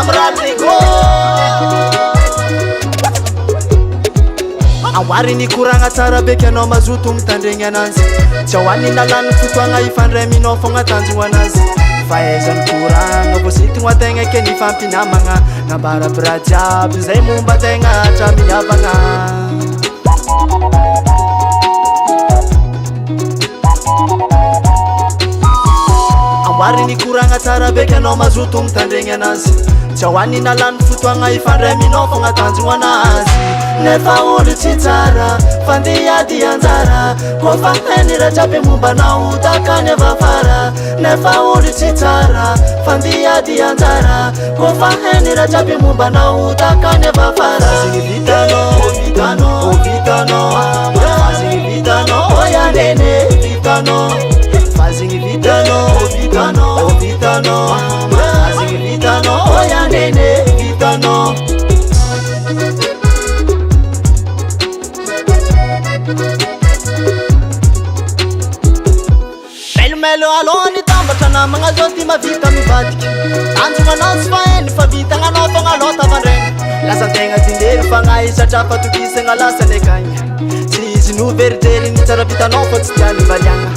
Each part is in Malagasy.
amraliko awarini kuranga tsara beky anao mazoto mitandregny anazy tsy ahoaniny lalany fotoagna ifandreminao fogna tanjogno anazy fahaizany koragna voasitigno ategna ke ny fampinamagna nambarabira jiaby zay momba tegna hatramiavagna amariny koragna tsara beky anao mazoto mitandregny anazy tsy ahoaniny alany fotoagna ifandreminao fogna tanjogno anazy nefa olo tsy tsara fandiady anjara kofa heny raha jiaby mombanao takany avafara nefa olo tsy tsara fandiady anjara kofa heny raha jiaby mombanao takany avafara zigny vitanao zigny vitanao oyanene vitanao fazigny vitanao zigny vitanao oyanene vitanao melo alony tambatra namagna zao ty mavita mivadiky tanjognanao tsy faheny fa vitagnanao fogna lota vandregny lasantegna dindery fagnahy satria fatokisagna lasany akagny tsy izy noverijery ny tsara vitanao fa tsy tiany valiagna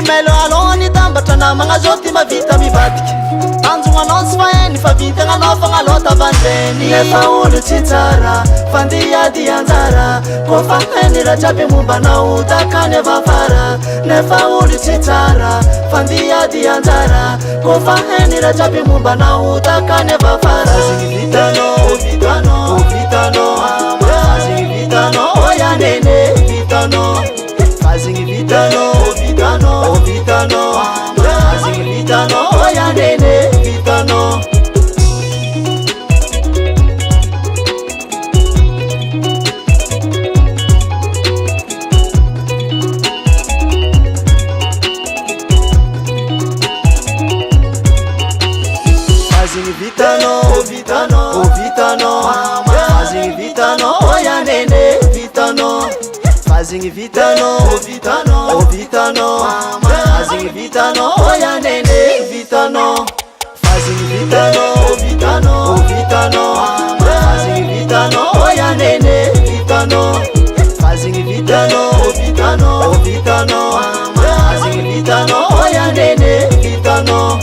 melo alony tambatra namagna zao ty mavita mivadiky tanjognanao tsy faheny fa vitagnanao fogna lota vandregny nefa olo tsy tsara fandiady anjara kofa heny raha jiaby mombanao takany avafara nefa olo tsy tsara fandiady anjara kofa heny raha jiaby mombanao takany avafara zigny vitanao zigny vitanao oyanene vitanao fazigny vitanao zigny vitanao oyanene vitanao fazigny vitanao fazigny vitanao oyanene vitanao fazigny vitanao fazigny vitanao oyanene vitanao fazigny vitanao fazigny vitanao oyanene vitanao fazigny vitanao fazigny vitanao oyanene vitanao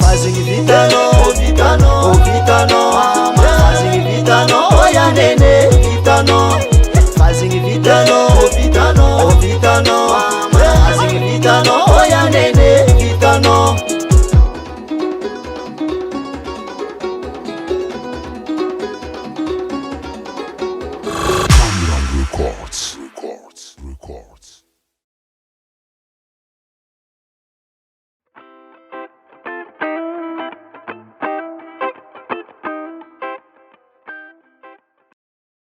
fazigny vitanao fazigny vitanao oyanene vitanao